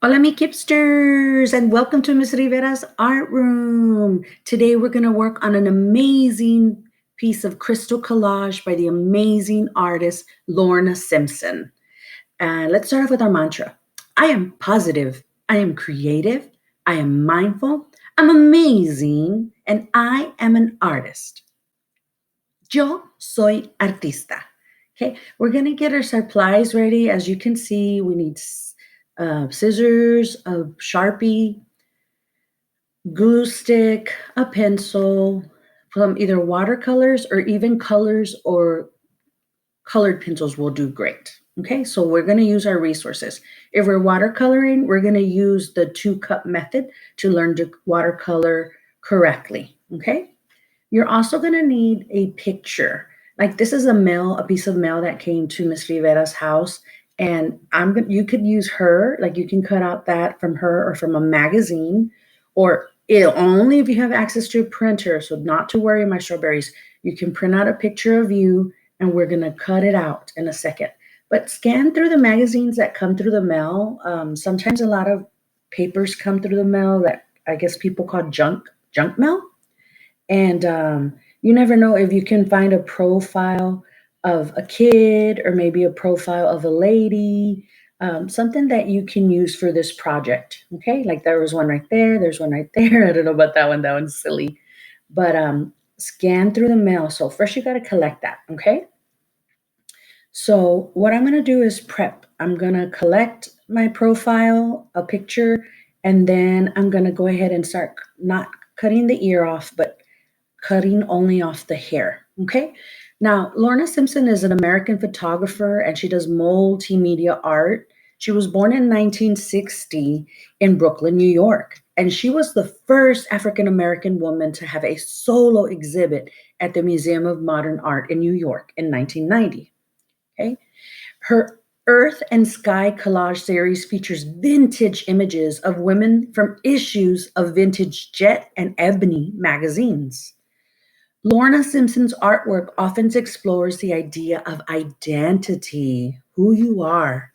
Hola, mi Kipsters, and welcome to Miss Rivera's Art Room. Today, we're going to work on an amazing piece of crystal collage by the amazing artist Lorna Simpson. And let's start off with our mantra. I am positive, I am creative, I am mindful, I'm amazing, and I am an artist. Yo soy artista. Okay, we're going to get our supplies ready. As you can see, we need scissors, a Sharpie, glue stick, a pencil, from either watercolors or even colors or colored pencils will do great. Okay, so we're going to use our resources. If we're watercoloring, we're going to use the 2-cup method to learn to watercolor correctly. Okay, you're also going to need a picture. Like this is a piece of mail that came to Miss Rivera's house, and you could use her, like you can cut out that from her or from a magazine, or only if you have access to a printer. So not to worry, my strawberries. You can print out a picture of you, and we're going to cut it out in a second. But scan through the magazines that come through the mail. Sometimes a lot of papers come through the mail that I guess people call junk mail. And you never know if you can find a profile of a kid or maybe a profile of a lady, something that you can use for this project. Okay, like there was one right there, there's one right there. I don't know about that one, that one's silly. But scan through the mail. So first you got to collect that. Okay. So what I'm going to do is prep. I'm going to collect my profile, a picture, and then I'm going to go ahead and start not cutting the ear off, but cutting only off the hair. Okay. Now, Lorna Simpson is an American photographer and she does multimedia art. She was born in 1960 in Brooklyn, New York. And she was the first African American woman to have a solo exhibit at the Museum of Modern Art in New York in 1990. Okay. Her Earth and Sky collage series features vintage images of women from issues of vintage Jet and Ebony magazines. Lorna Simpson's artwork often explores the idea of identity, who you are.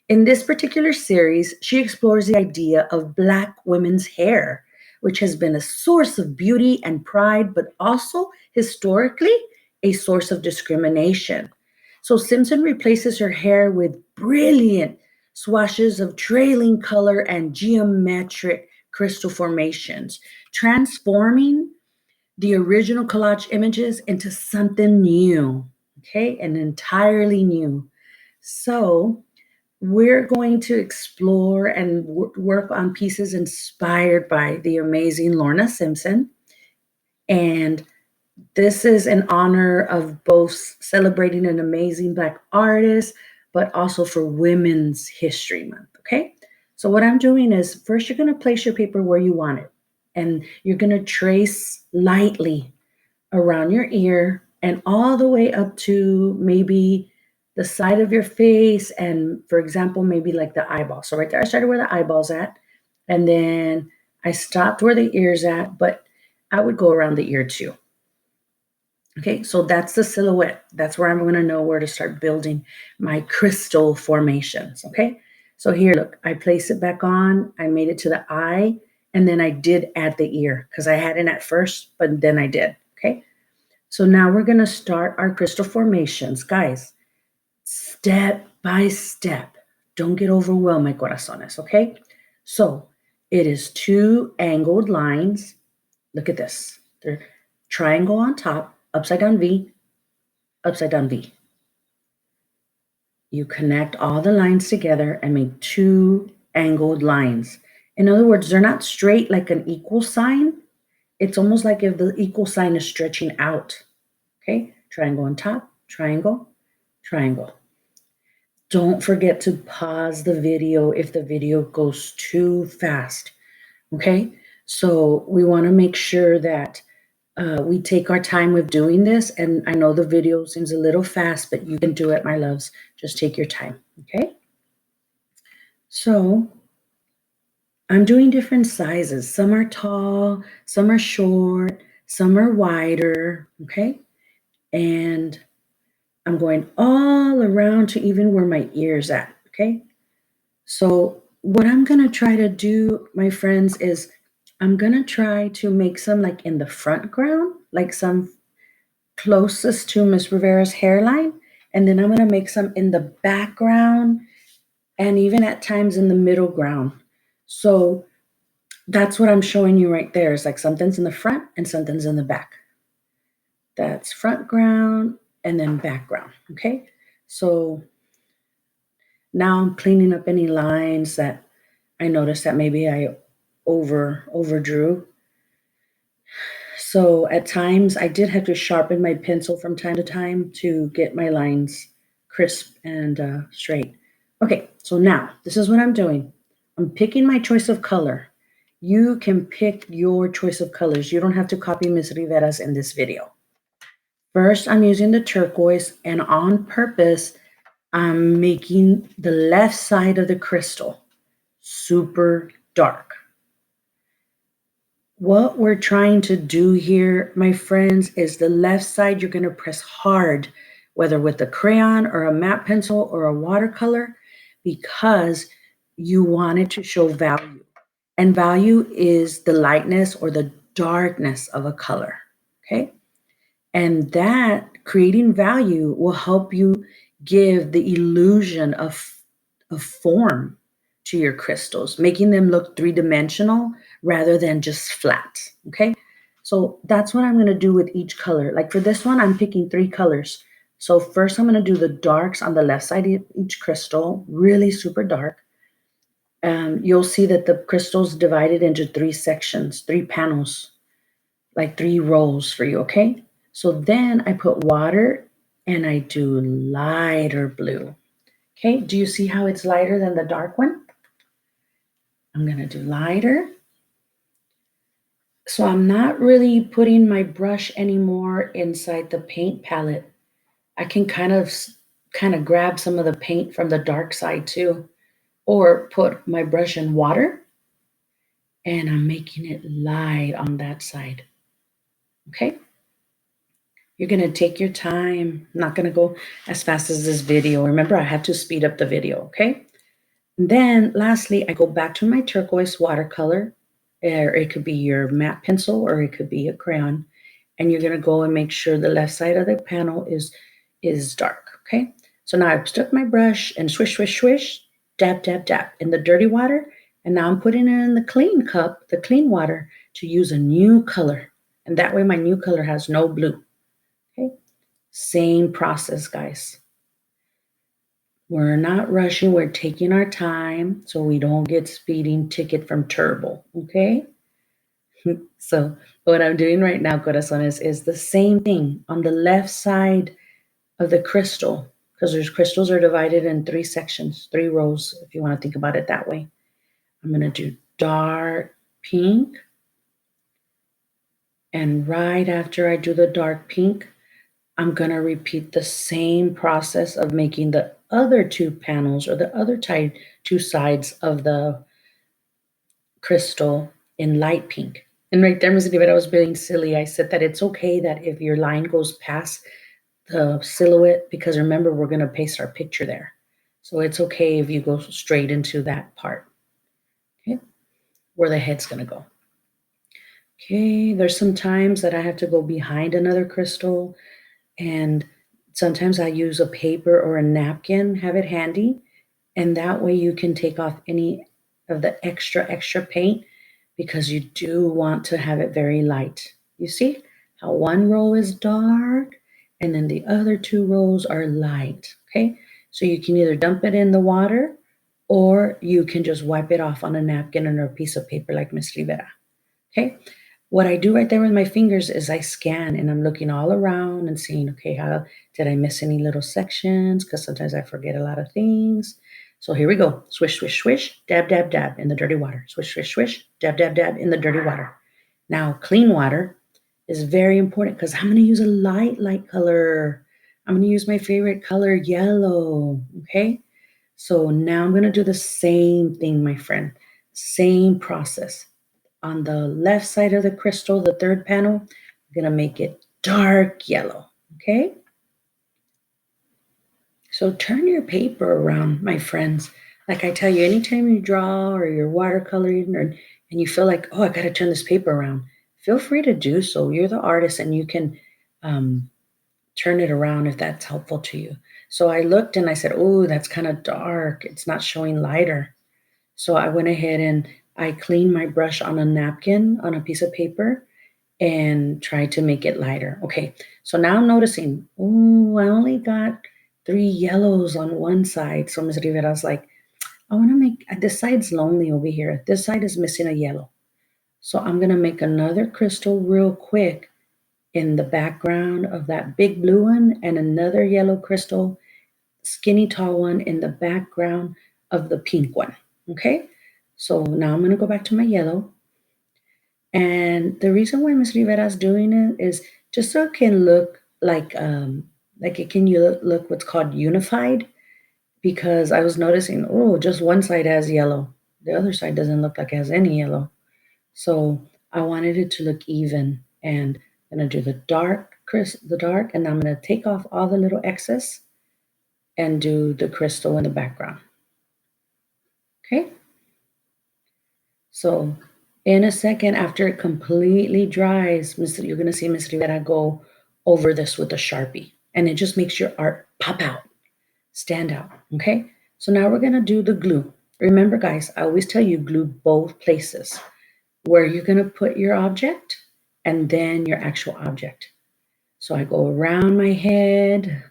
In this particular series, she explores the idea of Black women's hair, which has been a source of beauty and pride, but also historically a source of discrimination. So Simpson replaces her hair with brilliant swashes of trailing color and geometric crystal formations, transforming the original collage images into something new, okay, and entirely new. So we're going to explore and work on pieces inspired by the amazing Lorna Simpson. And this is in honor of both celebrating an amazing Black artist, but also for Women's History Month. Okay. So, what I'm doing is first, you're going to place your paper where you want it, and you're going to trace lightly around your ear and all the way up to maybe the side of your face. And for example, maybe like the eyeball. So, right there, I started where the eyeball's at, and then I stopped where the ear's at, but I would go around the ear too. Okay, so that's the silhouette. That's where I'm going to know where to start building my crystal formations. Okay, so here, look, I place it back on. I made it to the eye, and then I did add the ear because I hadn't at first, but then I did. Okay, so now we're going to start our crystal formations. Guys, step by step. Don't get overwhelmed, my corazones. Okay, so it is 2 angled lines. Look at this. They're triangle on top, upside down V, upside down V. You connect all the lines together and make 2 angled lines. In other words, they're not straight like an equal sign. It's almost like if the equal sign is stretching out. Okay, triangle on top, triangle, triangle. Don't forget to pause the video if the video goes too fast. Okay, so we want to make sure that we take our time with doing this. And I know the video seems a little fast, but you can do it, my loves. Just take your time, okay? So I'm doing different sizes. Some are tall, some are short, some are wider, okay? And I'm going all around to even where my ear's at, okay? So what I'm going to try to do, my friends, is I'm going to try to make some like in the front ground, like some closest to Miss Rivera's hairline. And then I'm going to make some in the background and even at times in the middle ground. So that's what I'm showing you right there. It's like something's in the front and something's in the back. That's front ground and then background. Okay. So now I'm cleaning up any lines that I noticed that maybe I overdrew. So at times I did have to sharpen my pencil from time to time to get my lines crisp and straight. Okay, so now this is what I'm doing. I'm picking my choice of color. You can pick your choice of colors. You don't have to copy Miss Rivera's in this video. First, I'm using the turquoise, and on purpose, I'm making the left side of the crystal super dark. What we're trying to do here, my friends, is the left side you're going to press hard, whether with a crayon or a matte pencil or a watercolor, because you want it to show value. And value is the lightness or the darkness of a color. Okay. And that creating value will help you give the illusion of form to your crystals, making them look three-dimensional rather than just flat. Okay. So that's what I'm going to do with each color. Like for this one, I'm picking 3 colors. So first, I'm going to do the darks on the left side of each crystal, really super dark. You'll see that the crystal's divided into 3 sections, 3 panels, like 3 rows for you. Okay. So then I put water and I do lighter blue. Okay, do you see how it's lighter than the dark one? I'm going to do lighter. So I'm not really putting my brush anymore inside the paint palette. I can kind of grab some of the paint from the dark side too, or put my brush in water and I'm making it light on that side. Okay? You're going to take your time. I'm not going to go as fast as this video. Remember, I have to speed up the video, okay? And then lastly, I go back to my turquoise watercolor, or it could be your matte pencil or it could be a crayon. And you're going to go and make sure the left side of the panel is dark, okay? So now I've stuck my brush and swish, swish, swish, dab, dab, dab in the dirty water. And now I'm putting it in the clean cup, the clean water, to use a new color. And that way my new color has no blue. Okay, same process, guys. We're not rushing, we're taking our time so we don't get speeding ticket from Turbo, okay? So what I'm doing right now, corazones, is the same thing on the left side of the crystal, because there's crystals are divided in 3 sections, 3 rows, if you want to think about it that way. I'm going to do dark pink. And right after I do the dark pink, I'm going to repeat the same process of making the other 2 panels or the other 2 sides of the crystal in light pink. And right there, Miss Rivera, I was being silly. I said that it's okay that if your line goes past the silhouette, because remember, we're going to paste our picture there. So it's okay if you go straight into that part, okay, where the head's going to go. Okay, there's some times that I have to go behind another crystal, and sometimes I use a paper or a napkin, have it handy, and that way you can take off any of the extra paint because you do want to have it very light. You see how one row is dark and then the other 2 rows are light, okay? So you can either dump it in the water or you can just wipe it off on a napkin or a piece of paper like Miss Rivera, okay? What I do right there with my fingers is I scan and I'm looking all around and seeing, okay, how did I miss any little sections? Because sometimes I forget a lot of things. So here we go. Swish, swish, swish, dab, dab, dab in the dirty water. Swish, swish, swish, dab, dab, dab in the dirty water. Now, clean water is very important because I'm going to use a light color. I'm going to use my favorite color, yellow, okay? So now I'm going to do the same thing, my friend. Same process. On the left side of the crystal, the 3rd panel, I'm going to make it dark yellow, okay? So turn your paper around, my friends. Like I tell you, anytime you draw or you're watercoloring and you feel like, oh, I got to turn this paper around, feel free to do so. You're the artist and you can um, turn it around if that's helpful to you. So I looked and I said, oh, that's kind of dark. It's not showing lighter. So I went ahead and I cleaned my brush on a napkin on a piece of paper and tried to make it lighter. Okay, so now I'm noticing, oh, I only got 3 yellows on one side. So Ms. Rivera's like, I want to make this side's lonely over here. This side is missing a yellow. So I'm going to make another crystal real quick in the background of that big blue one and another yellow crystal, skinny tall one in the background of the pink one. Okay? So now I'm going to go back to my yellow. And the reason why Ms. Rivera's doing it is just so it can look like it can look what's called unified, because I was noticing, oh, just one side has yellow. The other side doesn't look like it has any yellow. So I wanted it to look even. And I'm gonna do the dark, and I'm gonna take off all the little excess and do the crystal in the background. Okay? So in a second, after it completely dries, you're gonna see Miss Rivera go over this with a Sharpie. And it just makes your art pop out, stand out. Okay? So now we're gonna do the glue. Remember, guys, I always tell you glue both places where you're going to put your object and then your actual object. So I go around my head,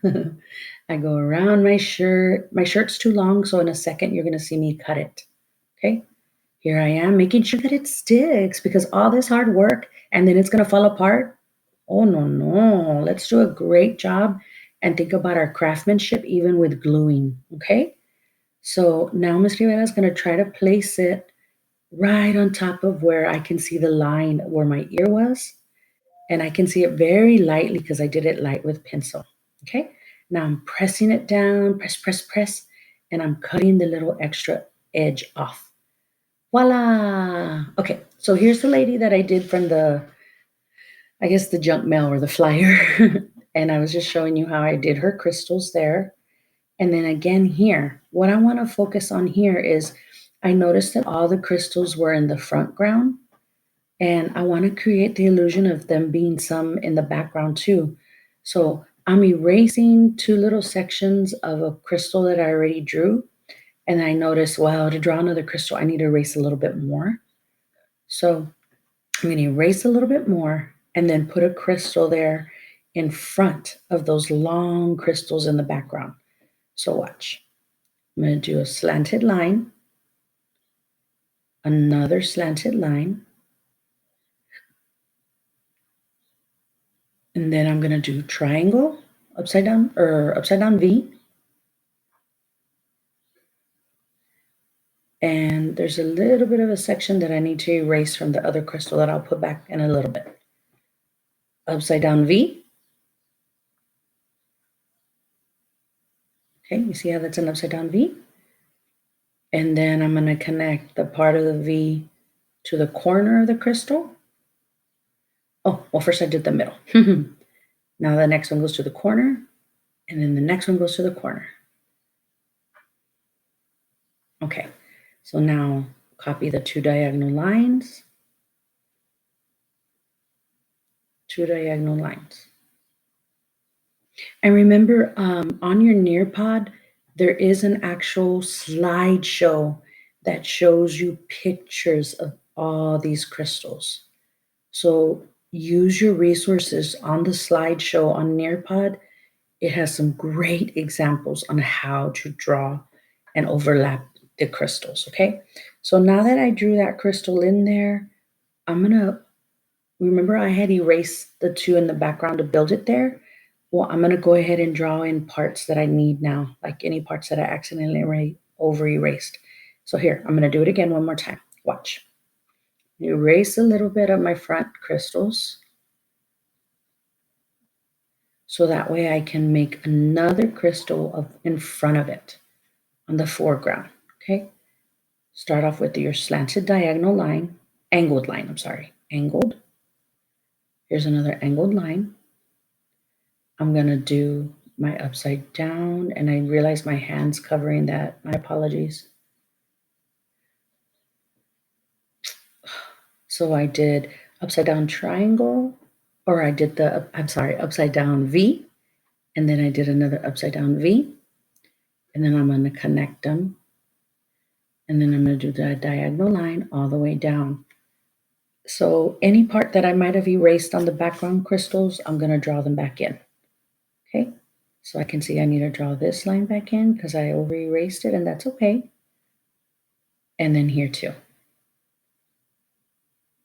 I go around my shirt. My shirt's too long, so in a second you're going to see me cut it. Okay? Here I am making sure that it sticks because all this hard work and then it's going to fall apart. Oh, no, no. Let's do a great job and think about our craftsmanship even with gluing. Okay? So now Miss Rivera is going to try to place it right on top of where I can see the line where my ear was. And I can see it very lightly because I did it light with pencil. Okay. Now I'm pressing it down, press, press, press, and I'm cutting the little extra edge off. Voila. Okay. So here's the lady that I did from I guess the junk mail or the flyer. And I was just showing you how I did her crystals there. And then again here, what I want to focus on here is I noticed that all the crystals were in the front ground, and I want to create the illusion of them being some in the background too. So I'm erasing 2 little sections of a crystal that I already drew. And I noticed, well, to draw another crystal, I need to erase a little bit more. So I'm going to erase a little bit more and then put a crystal there in front of those long crystals in the background. So watch. I'm going to do a slanted line, another slanted line, and then I'm going to do triangle, upside down V. And there's a little bit of a section that I need to erase from the other crystal that I'll put back in a little bit. Upside down V. Okay, you see how that's an upside down V? And then I'm going to connect the part of the V to the corner of the crystal. Oh, well, first I did the middle. Now the next one goes to the corner, and then the next one goes to the corner. Okay, so now copy the 2 diagonal lines. 2 diagonal lines. And remember, on your Nearpod, there is an actual slideshow that shows you pictures of all these crystals. So use your resources on the slideshow on Nearpod. It has some great examples on how to draw and overlap the crystals, okay? So now that I drew that crystal in there, I'm gonna, remember I had erased the 2 in the background to build it there? Well, I'm gonna go ahead and draw in parts that I need now, like any parts that I accidentally over erased. So here, I'm gonna do it again one more time. Watch. Erase a little bit of my front crystals, so that way I can make another crystal in front of it on the foreground, okay? Start off with your slanted diagonal line, angled line, I'm sorry, angled. Here's another angled line. I'm gonna do my upside down, and I realize my hand's covering that. My apologies. So I did upside down triangle, or I did upside down V, and then I did another upside down V, and then I'm going to connect them, and then I'm going to do the diagonal line all the way down. So any part that I might have erased on the background crystals, I'm going to draw them back in. Okay, so I can see I need to draw this line back in because I over erased it, and that's okay. And then here too.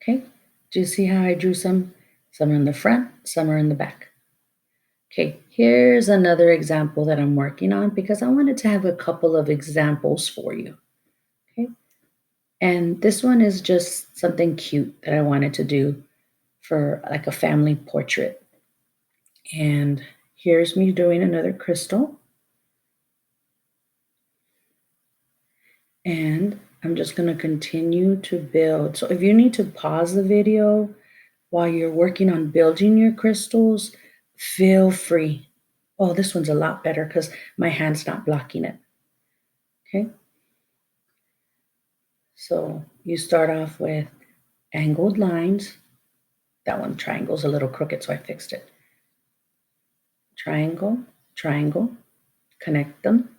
Okay, do you see how I drew some are in the front, some are in the back? Okay, here's another example that I'm working on because I wanted to have a couple of examples for you. Okay, and this one is just something cute that I wanted to do for like a family portrait. And here's me doing another crystal. And I'm just going to continue to build. So if you need to pause the video while you're working on building your crystals, feel free. Oh, this one's a lot better because my hand's not blocking it. Okay. So you start off with angled lines. That one triangle's a little crooked, so I fixed it. Triangle, triangle, connect them.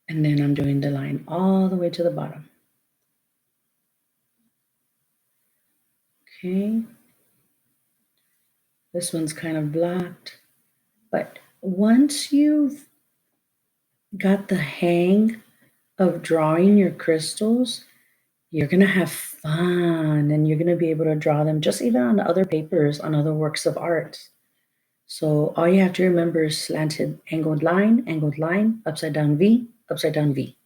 And then I'm doing the line all the way to the bottom. Okay. This one's kind of blocked. But once you've got the hang of drawing your crystals, you're going to have fun and you're going to be able to draw them just even on other papers, on other works of art. So all you have to remember is slanted angled line, upside down V, upside down V.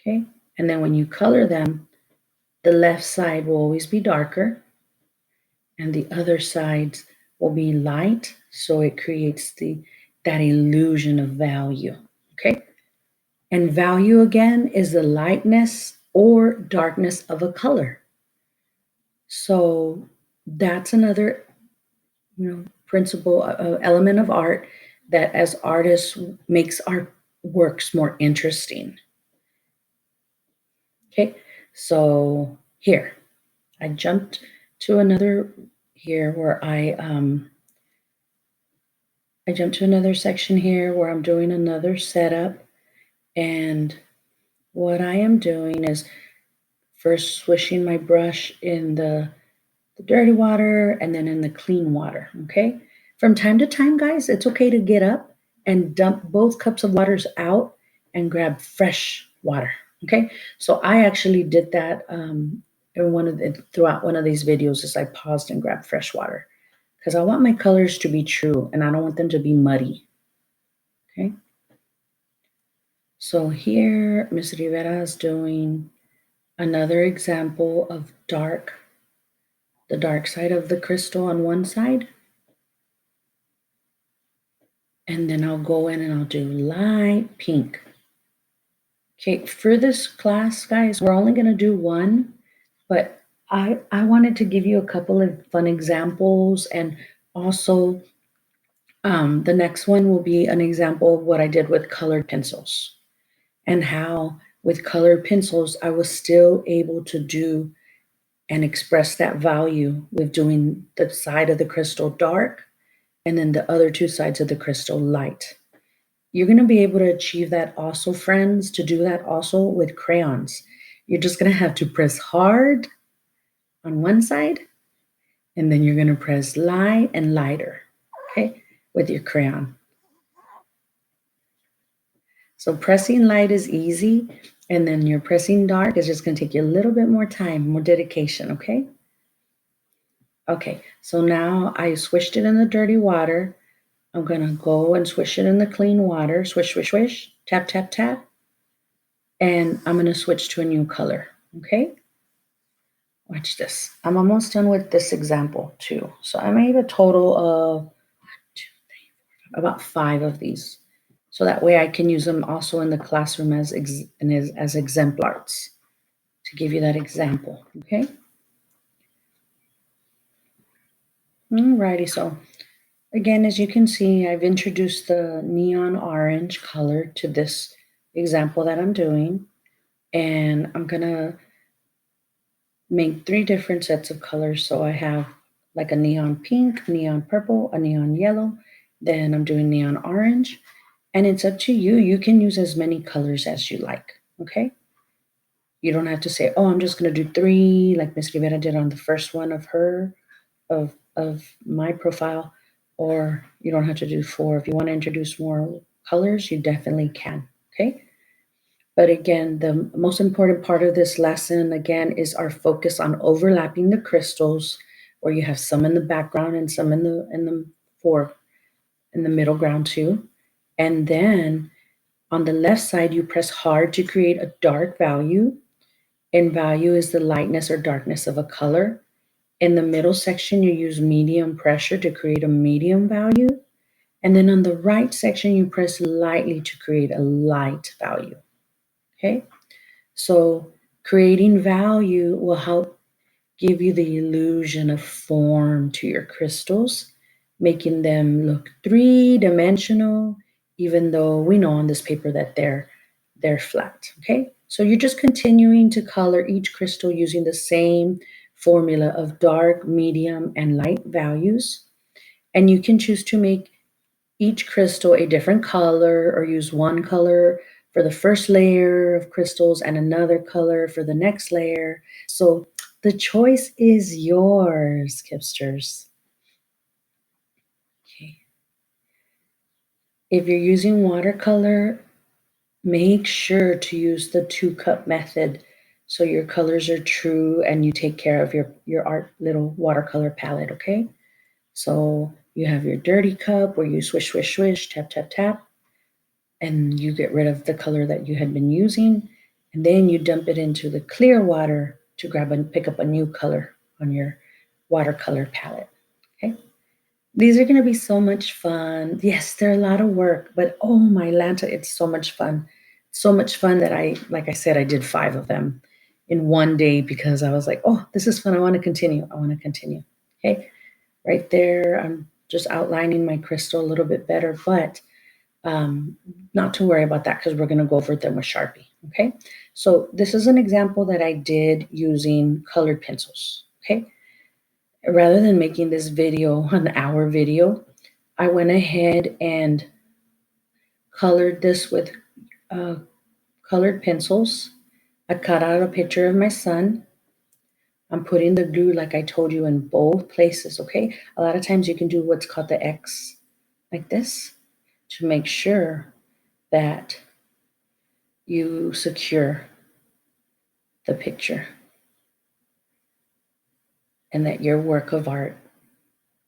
Okay? And then when you color them, the left side will always be darker and the other sides will be light, so it creates that illusion of value. Okay? And value again is the lightness or darkness of a color. So that's another, principle, element of art that as artists makes our works more interesting. Okay, so here I jumped to another here where I jumped to another section here where I'm doing another setup, and what I am doing is first swishing my brush in the dirty water and then in the clean water. Okay, from time to time, guys, it's okay to get up and dump both cups of waters out and grab fresh water. Okay, so I actually did that throughout one of these videos. Is I paused and grabbed fresh water because I want my colors to be true and I don't want them to be muddy. Okay, so here Miss Rivera is doing another example of the dark side of the crystal on one side. And then I'll go in and I'll do light pink. Okay, for this class, guys, we're only going to do one, but I wanted to give you a couple of fun examples, and also the next one will be an example of what I did with colored pencils and how with colored pencils I was still able to do and express that value with doing the side of the crystal dark and then the other two sides of the crystal light. You're going to be able to achieve that also, friends, to do that also with crayons. You're just going to have to press hard on one side, and then you're going to press light and lighter, okay, with your crayon. So pressing light is easy, and then your pressing dark is just going to take you a little bit more time, more dedication, okay? Okay, so now I swished it in the dirty water. I'm going to go and swish it in the clean water. Swish, swish, swish. Tap, tap, tap. And I'm going to switch to a new color, okay? Watch this. I'm almost done with this example too. So I made a total of about 5 of these. So that way I can use them also in the classroom as exemplars to give you that example, okay? Alrighty, so again, as you can see, I've introduced the neon orange color to this example that I'm doing. And I'm gonna make 3 different sets of colors. So I have like a neon pink, neon purple, a neon yellow, then I'm doing neon orange. And it's up to you. You can use as many colors as you like, okay? You don't have to say, oh, I'm just going to do 3 like Miss Rivera did on the first one of her, of my profile, or you don't have to do 4. If you want to introduce more colors, you definitely can, okay? But again, the most important part of this lesson, again, is our focus on overlapping the crystals, where you have some in the background and some in the fore, in the middle ground too. And then on the left side, you press hard to create a dark value, and value is the lightness or darkness of a color. In the middle section, you use medium pressure to create a medium value. And then on the right section, you press lightly to create a light value. Okay? So creating value will help give you the illusion of form to your crystals, making them look three-dimensional, even though we know on this paper that they're flat. Okay? So you're just continuing to color each crystal using the same formula of dark, medium, and light values. And you can choose to make each crystal a different color or use one color for the first layer of crystals and another color for the next layer. So the choice is yours, Kipsters. Okay. If you're using watercolor, make sure to use the 2-cup method so your colors are true and you take care of your art little watercolor palette, okay? So you have your dirty cup where you swish, swish, swish, tap, tap, tap, and you get rid of the color that you had been using, and then you dump it into the clear water to grab and pick up a new color on your watercolor palette. Okay, these are going to be so much fun. Yes, they're a lot of work, but oh my Lanta, it's so much fun. So much fun that like I said, I did 5 of them in one day because I was like, oh, this is fun. I want to continue. I want to continue. Okay, right there, I'm just outlining my crystal a little bit better, but not to worry about that because we're going to go over them with Sharpie. Okay, so this is an example that I did using colored pencils. Okay, rather than making this video an hour video, I went ahead and colored this with uh, colored pencils. I cut out a picture of my son. I'm putting the glue, like I told you, in both places. Okay, a lot of times you can do what's called the X, like this, to make sure that you secure the picture and that your work of art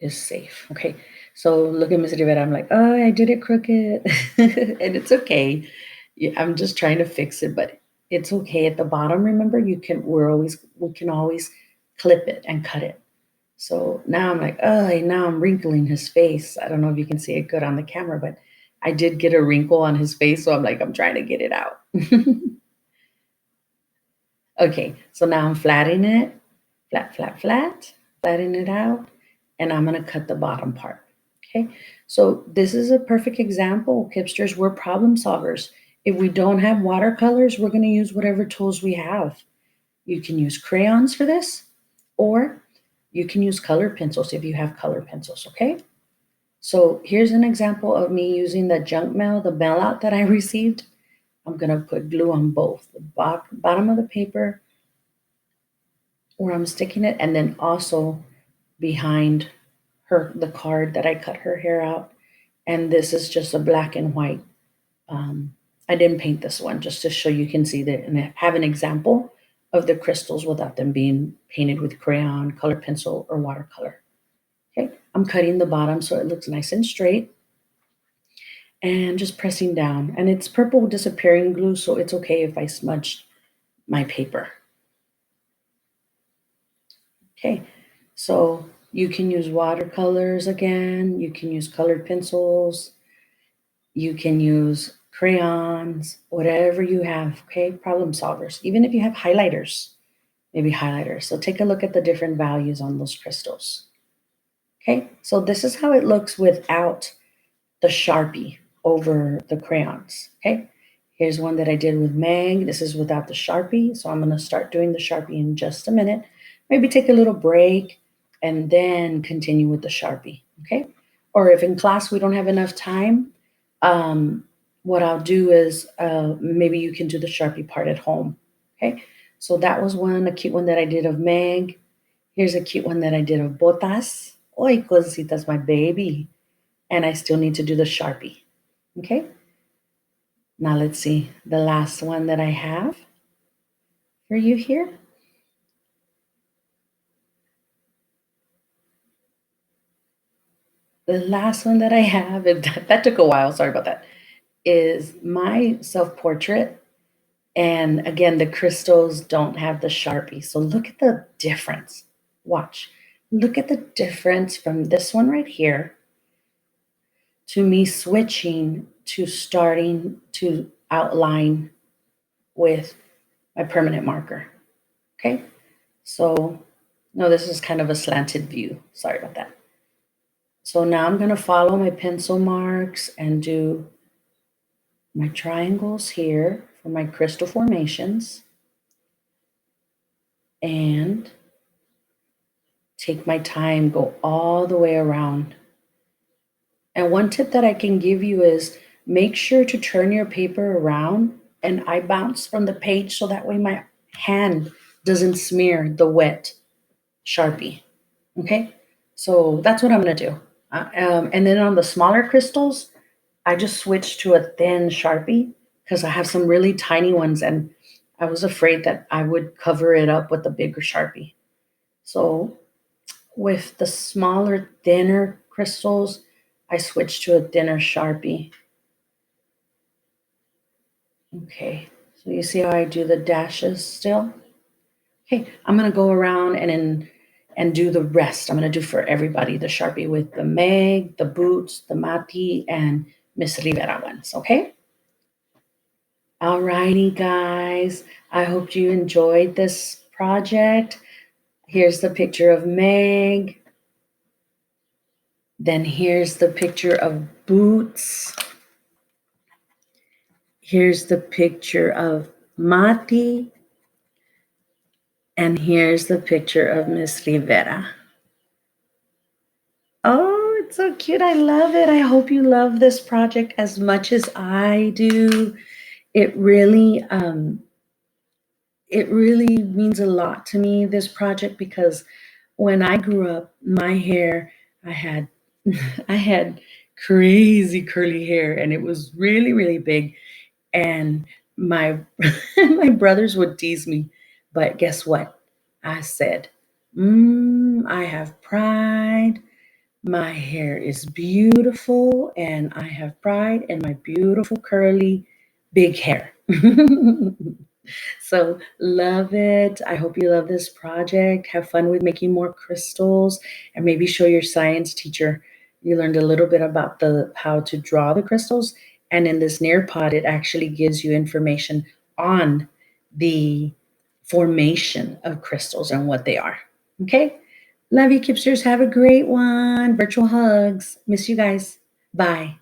is safe. Okay. So look at Miss Rivera. I'm like, oh, I did it crooked. And it's okay. Yeah, I'm just trying to fix it, but it's okay. At the bottom, remember, we can always clip it and cut it. So now I'm like, oh, now I'm wrinkling his face. I don't know if you can see it good on the camera, but I did get a wrinkle on his face. So I'm like, I'm trying to get it out. Okay, so now I'm flattening it, flat, flat, flat, flatten it out, and I'm gonna cut the bottom part. Okay, so this is a perfect example, Kipsters. We're problem solvers. If we don't have watercolors, we're gonna use whatever tools we have. You can use crayons for this, or you can use colored pencils if you have colored pencils, okay? So here's an example of me using the junk mail, the mail out that I received. I'm gonna put glue on both the bottom of the paper where I'm sticking it, and then also behind the card that I cut her hair out. And this is just a black and white. I didn't paint this one just to show you can see that and have an example of the crystals without them being painted with crayon, colored pencil, or watercolor. Okay, I'm cutting the bottom so it looks nice and straight and just pressing down. And it's purple disappearing glue, so it's okay if I smudge my paper. Okay, so you can use watercolors again, you can use colored pencils, you can use crayons, whatever you have, okay? Problem solvers. Even if you have highlighters, maybe highlighters. So take a look at the different values on those crystals. Okay, so this is how it looks without the Sharpie over the crayons, okay? Here's one that I did with Meg. This is without the Sharpie. So I'm going to start doing the Sharpie in just a minute. Maybe take a little break and then continue with the Sharpie. Okay. Or if in class we don't have enough time, what I'll do is maybe you can do the Sharpie part at home. Okay. So that was one, a cute one that I did of Meg. Here's a cute one that I did of Botas. Oy, cositas, my baby. And I still need to do the Sharpie. Okay. Now let's see the last one that I have for you here. The last one that I have, and that took a while, sorry about that, is my self portrait. And again, the crystals don't have the Sharpie. So look at the difference. Watch. Look at the difference from this one right here to me switching to starting to outline with my permanent marker. Okay. So, no, this is kind of a slanted view. Sorry about that. So now I'm going to follow my pencil marks and do my triangles here for my crystal formations and take my time, go all the way around. And one tip that I can give you is make sure to turn your paper around and I bounce from the page so that way my hand doesn't smear the wet Sharpie. Okay, so that's what I'm going to do. And then on the smaller crystals, I just switched to a thin Sharpie because I have some really tiny ones and I was afraid that I would cover it up with a bigger Sharpie. So with the smaller, thinner crystals, I switched to a thinner Sharpie. Okay, so you see how I do the dashes still? Okay, I'm gonna go around and do the rest. I'm gonna do for everybody the Sharpie with the Meg, the Boots, the Mati, and Miss Rivera ones, okay? Alrighty, guys. I hope you enjoyed this project. Here's the picture of Meg. Then here's the picture of Boots. Here's the picture of Mati. And here's the picture of Miss Rivera. Oh, it's so cute. I love it. I hope you love this project as much as I do. It really, it really means a lot to me, this project, because when I grew up, my hair, I had, I had crazy curly hair and it was really, really big. And my, my brothers would tease me. But guess what? I said, I have pride. My hair is beautiful, and I have pride in my beautiful, curly, big hair. So love it. I hope you love this project. Have fun with making more crystals and maybe show your science teacher you learned a little bit about the how to draw the crystals. And in this Nearpod, it actually gives you information on the formation of crystals and what they are. Okay? Love you, Kipsters. Have a great one. Virtual hugs. Miss you guys. Bye.